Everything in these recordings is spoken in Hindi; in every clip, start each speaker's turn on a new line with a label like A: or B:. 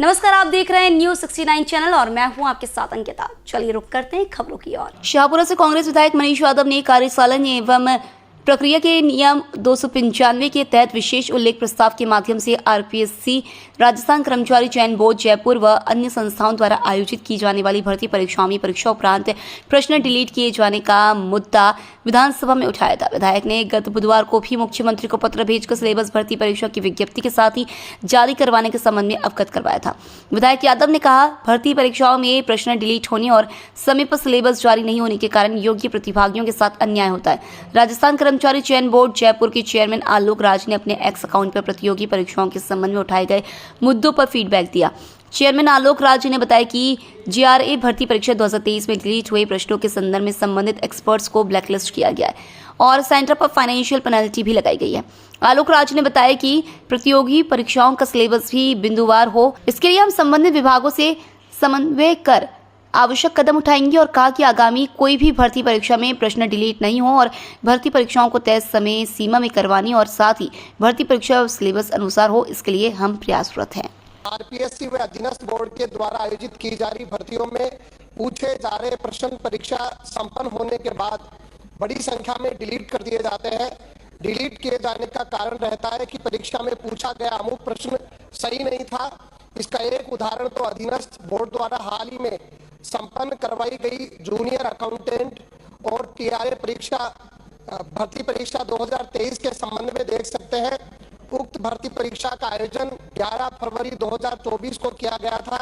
A: नमस्कार, आप देख रहे हैं न्यूज़ 69 चैनल और मैं हूं आपके साथ अंकिता। चलिए रुक करते हैं खबरों की ओर। शाहपुरा से कांग्रेस विधायक मनीष यादव ने कार्यपालन एवं प्रक्रिया के नियम 295 के तहत विशेष उल्लेख प्रस्ताव के माध्यम से आरपीएससी, राजस्थान कर्मचारी चयन बोर्ड जयपुर व अन्य संस्थाओं द्वारा आयोजित की जाने वाली भर्ती परीक्षाओं में परीक्षा उपरांत प्रश्न डिलीट किए जाने का मुद्दा विधानसभा में उठाया था। विधायक ने गत बुधवार को भी मुख्यमंत्री को पत्र भेजकर सिलेबस भर्ती परीक्षा की विज्ञप्ति के साथ ही जारी करवाने के संबंध में अवगत करवाया था। विधायक यादव ने कहा, भर्ती परीक्षाओं में प्रश्न डिलीट होने और समय पर सिलेबस जारी नहीं होने के कारण योग्य प्रतिभागियों के साथ अन्याय होता है। राजस्थान कर्मचारी चयन बोर्ड जयपुर के चेयरमैन आलोक राज ने अपने एक्स अकाउंट पर प्रतियोगी परीक्षाओं के संबंध में उठाए गए मुद्दों पर फीडबैक दिया। चेयरमैन आलोक राज ने बताया कि जीआरए भर्ती परीक्षा 2023 में डिलीट हुए प्रश्नों के संदर्भ में संबंधित एक्सपर्ट्स को ब्लैकलिस्ट किया गया है और सेंटर पर फाइनेंशियल पेनल्टी भी लगाई गई है। आलोक राज ने बताया कि प्रतियोगी परीक्षाओं का सिलेबस भी बिंदुवार हो, इसके लिए हम संबंधित विभागों से समन्वय कर आवश्यक कदम उठाएंगे और कहा कि आगामी कोई भी भर्ती परीक्षा में प्रश्न डिलीट नहीं हो और भर्ती परीक्षाओं को तय समय सीमा में करवानी और साथ ही भर्ती परीक्षा सिलेबस अनुसार हो, इसके लिए हम प्रयासरत हैं।
B: आरपीएससी व अधीनस्थ बोर्ड के द्वारा आयोजित की जा रही भर्तियों में पूछे जा रहे प्रश्न परीक्षा संपन्न होने के बाद बड़ी संख्या में डिलीट कर दिए जाते हैं। डिलीट किए जाने का कारण रहता है कि परीक्षा में पूछा गया अमुक प्रश्न सही नहीं था। इसका एक उदाहरण तो अधीनस्थ बोर्ड द्वारा हाल ही में संपन्न करवाई गई जूनियर अकाउंटेंट और टीआरए परीक्षा भर्ती परीक्षा 2023 के संबंध में देख सकते हैं। उक्त भर्ती परीक्षा का आयोजन 11 फरवरी 2024 को किया गया था,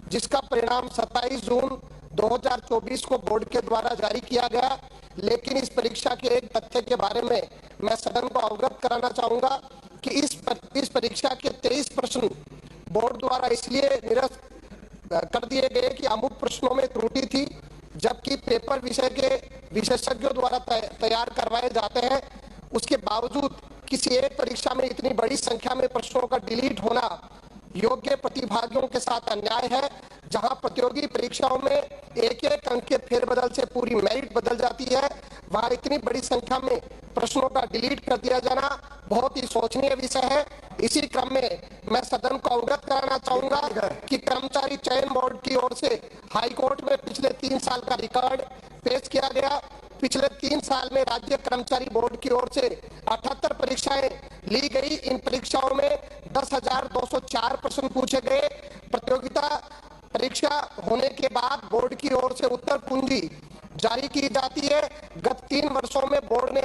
B: जिसका परिणाम 27 जून 2024 को बोर्ड के द्वारा जारी किया गया। लेकिन इस परीक्षा के एक तथ्य के बारे में मैं सदन को अवगत कराना चाहूंगा कि इस परीक्षा के 23 प्रश्न बोर्ड द्वारा इसलिए निरस्त कर दिए गए कि अमुक प्रश्नों में त्रुटि थी, जबकि पेपर विषय के विशेषज्ञों द्वारा तैयार करवाए जाते हैं। उसके बावजूद किसी एक परीक्षा में इतनी बड़ी संख्या में प्रश्नों का डिलीट होना योग्य प्रतिभागियों के साथ अन्याय है। जहां प्रतियोगी परीक्षाओं में एक एक अंक के फेरबदल से पूरी मेरिट बदल जाती है, वहां इतनी बड़ी संख्या में प्रश्नों का डिलीट कर दिया जाना बहुत ही शोचनीय विषय है। इसी क्रम में मैं सदन को अवगत कराना चाहूंगा कि कर्मचारी चयन बोर्ड की ओर से हाईकोर्ट में पिछले 3 साल का रिकॉर्ड पेश किया गया। पिछले 3 साल में राज्य कर्मचारी बोर्ड की ओर से 78 परीक्षाएं ली गई। इन परीक्षाओं में 10,204 प्रश्न पूछे गए। प्रतियोगिता परीक्षा होने के बाद बोर्ड की ओर से उत्तर कुंजी जारी की जाती है। गत 3 वर्षों में बोर्ड ने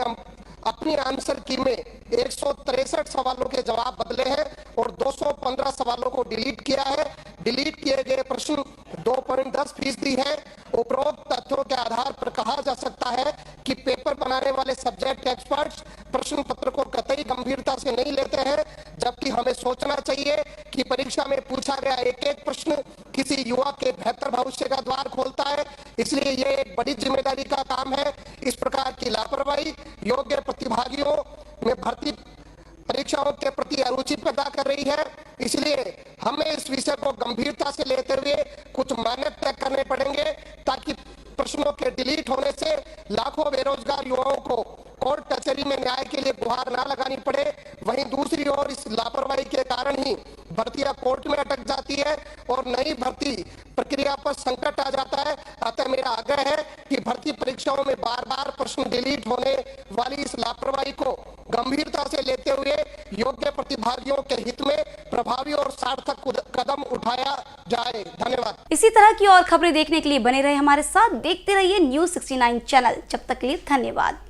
B: अपनी आंसर की में 163 सवालों के जवाब बदले हैं और 215 सवालों को डिलीट किया है। डिलीट किए गए प्रश्न 2.10% है। उपरोक्त तथ्यों के आधार पर कहा जा सकता है कि पेपर बनाने वाले सब्जेक्ट एक्सपर्ट्स प्रश्न पत्र को कतई गंभीरता से नहीं लेते हैं, जबकि हमें सोचना चाहिए कि परीक्षा में पूछा गया एक एक प्रश्न किसी युवा के बेहतर भविष्य का द्वार खोलता है। इसलिए ये एक बड़ी जिम्मेदारी का काम है। इस प्रकार की लापरवाही योग्य प्रतिभागियों में भर्ती परीक्षाओं के प्रति अरुचि पैदा कर रही है। इसलिए हमें इस विषय को गंभीरता से लेते हुए कुछ मानक तय करने पड़ेंगे, ताकि प्रश्नों के डिलीट होने से लाखों बेरोजगार युवाओं को कोर्ट कचहरी में न्याय के लिए गुहार ना लगानी पड़े। वहीं दूसरी ओर इस लापरवाही के कारण ही भर्तियां कोर्ट में अटक जाती है और नई भर्ती प्रक्रिया पर संकट आ जाता है। अतः मेरा आग्रह है कि भर्ती परीक्षाओं में बार-बार प्रश्न डिलीट होने वाली इस लापरवाही को गंभीरता से लेते हुए योग्य प्रतिभागियों के हित में प्रभावी और सार्थक कदम उठाया जाए। धन्यवाद।
A: इसी तरह की और खबरें देखने के लिए बने रहे हमारे साथ, देखते रहिए न्यूज़ 69 चैनल। जब तक के लिए धन्यवाद।